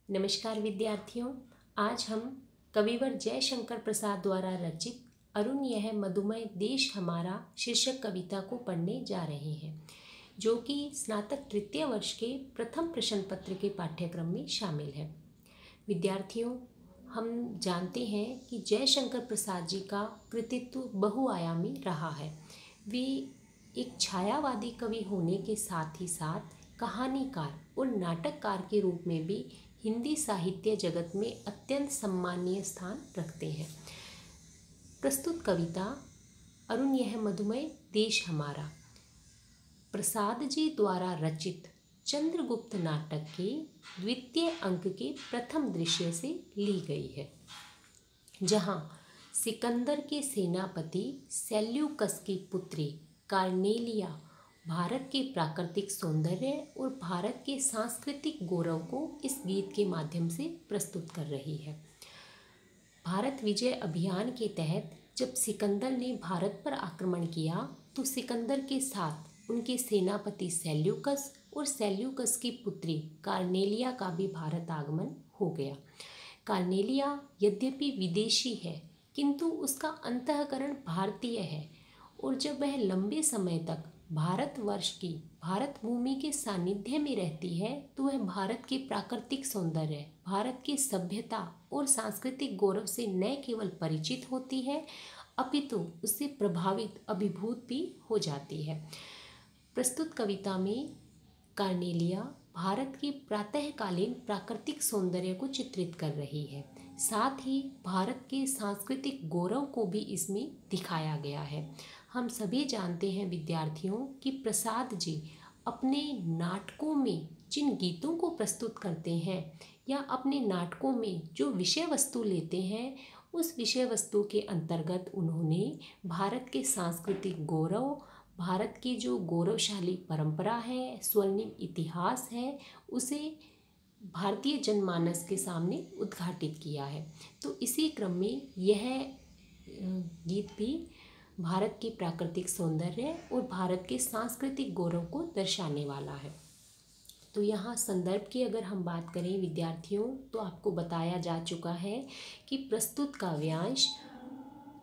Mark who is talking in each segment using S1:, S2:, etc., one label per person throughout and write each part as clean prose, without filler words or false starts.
S1: नमस्कार विद्यार्थियों। आज हम कविवर जयशंकर प्रसाद द्वारा रचित अरुण यह मधुमय देश हमारा शीर्षक कविता को पढ़ने जा रहे हैं, जो कि स्नातक तृतीय वर्ष के प्रथम प्रश्न पत्र के पाठ्यक्रम में शामिल है। विद्यार्थियों, हम जानते हैं कि जयशंकर प्रसाद जी का कृतित्व बहुआयामी रहा है। वे एक छायावादी कवि होने के साथ ही साथ कहानीकार और नाटककार के रूप में भी हिंदी साहित्य जगत में अत्यंत सम्मानीय स्थान रखते हैं। प्रस्तुत कविता अरुण यह मधुमय देश हमारा प्रसाद जी द्वारा रचित चंद्रगुप्त नाटक के द्वितीय अंक के प्रथम दृश्य से ली गई है, जहां सिकंदर के सेनापति सेल्यूकस की पुत्री कार्नेलिया भारत के प्राकृतिक सौंदर्य और भारत के सांस्कृतिक गौरव को इस गीत के माध्यम से प्रस्तुत कर रही है। भारत विजय अभियान के तहत जब सिकंदर ने भारत पर आक्रमण किया तो सिकंदर के साथ उनके सेनापति सेल्यूकस और सेल्यूकस की पुत्री कार्नेलिया का भी भारत आगमन हो गया। कार्नेलिया यद्यपि विदेशी है, किंतु उसका अंतःकरण भारतीय है, और जब वह लंबे समय तक भारतवर्ष की भारत भूमि के सानिध्य में रहती है तो वह भारत के प्राकृतिक सौंदर्य, भारत की सभ्यता और सांस्कृतिक गौरव से न केवल परिचित होती है, अपितु उससे प्रभावित अभिभूत भी हो जाती है। प्रस्तुत कविता में कार्नेलिया भारत के प्रातःकालीन प्राकृतिक सौंदर्य को चित्रित कर रही है, साथ ही भारत के सांस्कृतिक गौरव को भी इसमें दिखाया गया है। हम सभी जानते हैं विद्यार्थियों कि प्रसाद जी अपने नाटकों में जिन गीतों को प्रस्तुत करते हैं या अपने नाटकों में जो विषय वस्तु लेते हैं, उस विषय वस्तु के अंतर्गत उन्होंने भारत के सांस्कृतिक गौरव, भारत की जो गौरवशाली परंपरा है, स्वर्णिम इतिहास है, उसे भारतीय जनमानस के सामने उद्घाटित किया है। तो इसी क्रम में यह गीत भी भारत की प्राकृतिक सौंदर्य और भारत के सांस्कृतिक गौरव को दर्शाने वाला है। तो यहाँ संदर्भ की अगर हम बात करें विद्यार्थियों, तो आपको बताया जा चुका है कि प्रस्तुत काव्यांश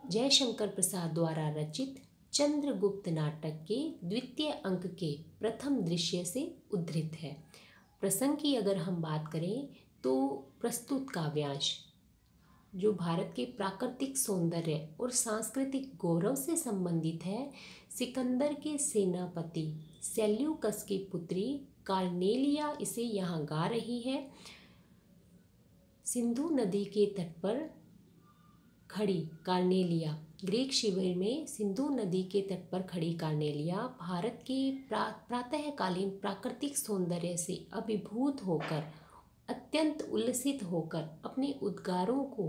S1: जयशंकर प्रसाद द्वारा रचित चंद्रगुप्त नाटक के द्वितीय अंक के प्रथम दृश्य से उद्धृत है। प्रसंग की अगर हम बात करें तो प्रस्तुत काव्यांश जो भारत के प्राकृतिक सौंदर्य और सांस्कृतिक गौरव से संबंधित है, सिकंदर के सेनापति सेल्यूकस की पुत्री कार्नेलिया इसे यहाँ गा रही है। सिंधु नदी के तट पर खड़ी कार्नेलिया, ग्रीक शिविर में सिंधु नदी के तट पर खड़ी कार्नेलिया भारत के प्रातःकालीन प्राकृतिक सौंदर्य से अभिभूत होकर, अत्यंत उल्लसित होकर अपने उद्गारों को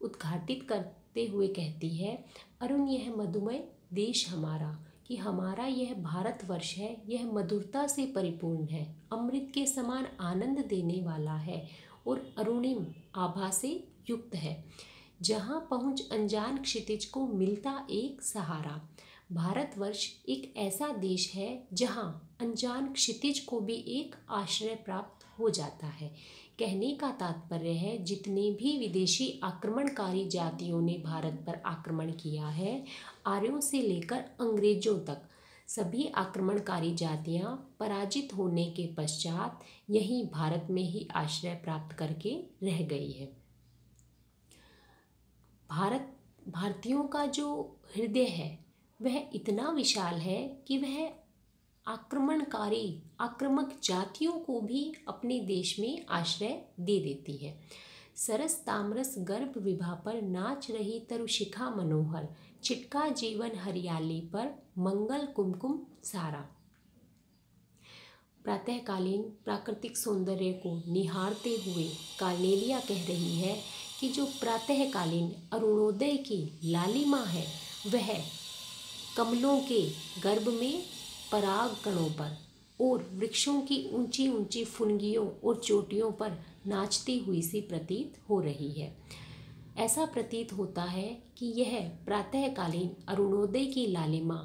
S1: उद्घाटित करते हुए कहती है, अरुण यह मधुमय देश हमारा, कि हमारा यह भारतवर्ष है, यह मधुरता से परिपूर्ण है, अमृत के समान आनंद देने वाला है और अरुणिम आभा से युक्त है, जहाँ पहुँच अनजान क्षितिज को मिलता एक सहारा। भारतवर्ष एक ऐसा देश है जहाँ अनजान क्षितिज को भी एक आश्रय प्राप्त हो जाता है। कहने का तात्पर्य है, जितने भी विदेशी आक्रमणकारी जातियों ने भारत पर आक्रमण किया है, आर्यों से लेकर अंग्रेजों तक, सभी आक्रमणकारी जातियां पराजित होने के पश्चात यहीं भारत में ही आश्रय प्राप्त करके रह गई है। भारतीयों का जो हृदय है वह इतना विशाल है कि वह आक्रामक जातियों को भी अपने देश में आश्रय दे देती है। सरस तामरस गर्भ विभा पर नाच रही तरुशिखा मनोहर, छिटका जीवन हरियाली पर मंगल कुमकुम सारा। प्रातःकालीन प्राकृतिक सौंदर्य को निहारते हुए कार्नेलिया कह रही है कि जो प्रातःकालीन अरुणोदय की लालिमा है, वह कमलों के गर्भ में पराग कणों पर और वृक्षों की ऊंची ऊंची फुनगियों और चोटियों पर नाचती हुई सी प्रतीत हो रही है। ऐसा प्रतीत होता है कि यह प्रातःकालीन अरुणोदय की लालिमा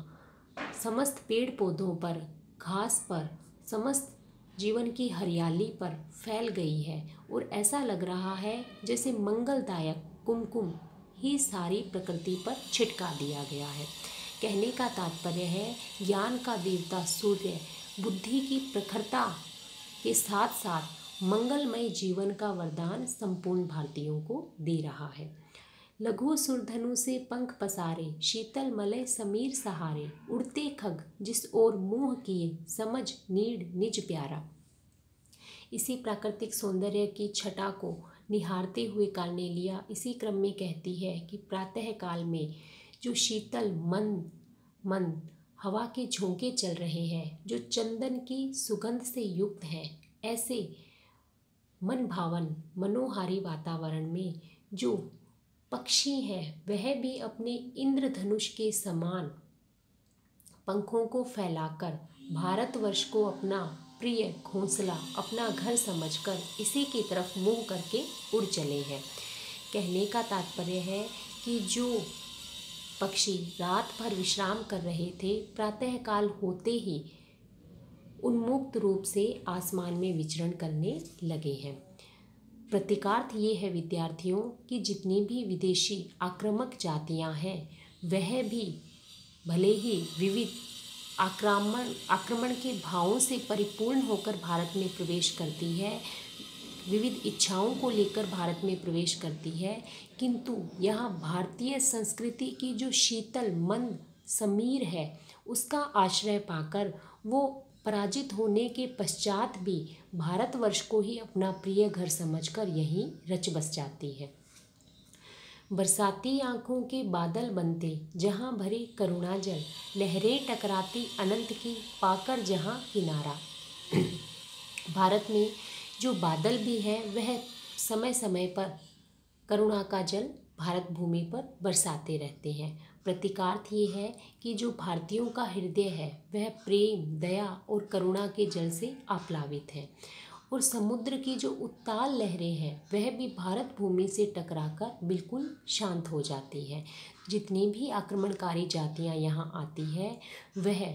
S1: समस्त पेड़ पौधों पर, घास पर, समस्त जीवन की हरियाली पर फैल गई है और ऐसा लग रहा है जैसे मंगलदायक कुमकुम ही सारी प्रकृति पर छिटका दिया गया है। कहने का तात्पर्य है, ज्ञान का देवता सूर्य बुद्धि की प्रखरता के साथ साथ मंगलमय जीवन का वरदान संपूर्ण भारतीयों को दे रहा है। लघु सुरधनु से पंख पसारे, शीतल मलय समीर सहारे, उड़ते खग जिस ओर मुँह किए, समझ नीड़ निज प्यारा। इसी प्राकृतिक सौंदर्य की छटा को निहारते हुए कार्नेलिया इसी क्रम में कहती है कि प्रातः काल में जो शीतल मंद मंद हवा के झोंके चल रहे हैं, जो चंदन की सुगंध से युक्त हैं, ऐसे मन भावन मनोहारी वातावरण में जो पक्षी हैं वह भी अपने इंद्रधनुष के समान पंखों को फैलाकर भारतवर्ष को अपना प्रिय घोंसला, अपना घर समझकर इसी की तरफ मुंह करके उड़ चले हैं। कहने का तात्पर्य है कि जो पक्षी रात भर विश्राम कर रहे थे, प्रातःकाल होते ही उन्मुक्त रूप से आसमान में विचरण करने लगे हैं। प्रतीकार्थ ये है विद्यार्थियों कि जितनी भी विदेशी आक्रामक जातियां हैं वह भी भले ही विविध आक्रमण के भावों से परिपूर्ण होकर भारत में प्रवेश करती है, विविध इच्छाओं को लेकर भारत में प्रवेश करती है, किंतु यहाँ भारतीय संस्कृति की जो शीतल मंद समीर है उसका आश्रय पाकर वो पराजित होने के पश्चात भी भारतवर्ष को ही अपना प्रिय घर समझकर यहीं रच बस जाती है। बरसाती आँखों के बादल बनते जहाँ भरे करुणा जल, लहरें टकराती अनंत की पाकर जहाँ किनारा। भारत में जो बादल भी है वह समय समय पर करुणा का जल भारत भूमि पर बरसाते रहते हैं। प्रतीकार्थ ये है कि जो भारतीयों का हृदय है वह प्रेम, दया और करुणा के जल से आप्लावित है और समुद्र की जो उत्ताल लहरें हैं वह भी भारत भूमि से टकराकर बिल्कुल शांत हो जाती है। जितनी भी आक्रमणकारी जातियां यहाँ आती है वह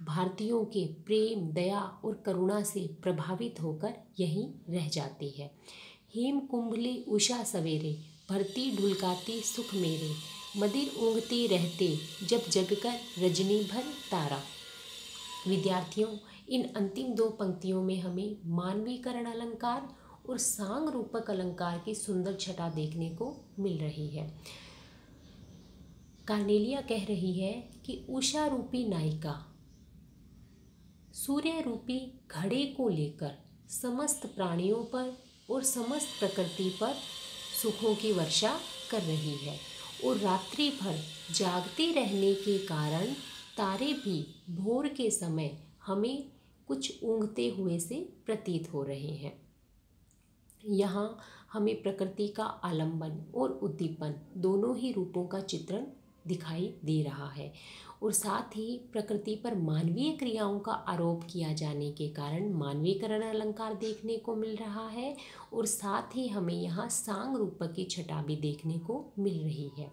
S1: भारतीयों के प्रेम, दया और करुणा से प्रभावित होकर यहीं रह जाती है। हेम कुंभली उषा सवेरे, भरती ढुलकाती सुख मेरे, मदिर ऊँघते रहते जब जगकर रजनी भर तारा। विद्यार्थियों, इन अंतिम दो पंक्तियों में हमें मानवीकरण अलंकार और सांग रूपक अलंकार की सुंदर छटा देखने को मिल रही है। कार्नेलिया कह रही है कि उषा रूपी नायिका सूर्य रूपी घड़े को लेकर समस्त प्राणियों पर और समस्त प्रकृति पर सुखों की वर्षा कर रही है और रात्रि भर जागते रहने के कारण तारे भी भोर के समय हमें कुछ ऊँघते हुए से प्रतीत हो रहे हैं। यहाँ हमें प्रकृति का आलंबन और उद्दीपन दोनों ही रूपों का चित्रण दिखाई दे रहा है और साथ ही प्रकृति पर मानवीय क्रियाओं का आरोप किया जाने के कारण मानवीकरण अलंकार देखने को मिल रहा है और साथ ही हमें यहाँ सांग रूपक की छटा भी देखने को मिल रही है।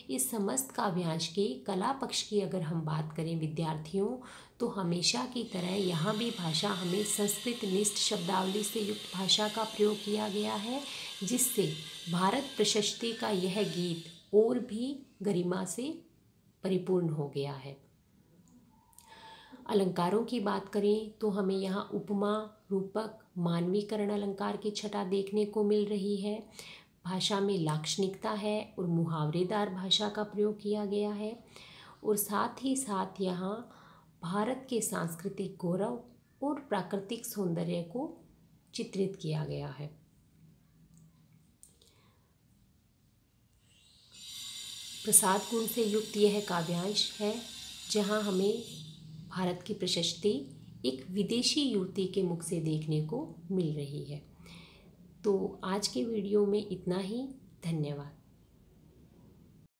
S1: इस समस्त काव्यांश के कला पक्ष की अगर हम बात करें विद्यार्थियों, तो हमेशा की तरह यहाँ भी भाषा हमें संस्कृत निष्ठ शब्दावली से युक्त भाषा का प्रयोग किया गया है, जिससे भारत प्रशस्ति का यह गीत और भी गरिमा से परिपूर्ण हो गया है। अलंकारों की बात करें तो हमें यहाँ उपमा, रूपक, मानवीकरण अलंकार की छटा देखने को मिल रही है। भाषा में लाक्षणिकता है और मुहावरेदार भाषा का प्रयोग किया गया है और साथ ही साथ यहाँ भारत के सांस्कृतिक गौरव और प्राकृतिक सौंदर्य को चित्रित किया गया है। प्रसाद गुण से युक्त यह काव्यांश है जहाँ हमें भारत की प्रशस्ति एक विदेशी युवती के मुख से देखने को मिल रही है। तो आज के वीडियो में इतना ही। धन्यवाद।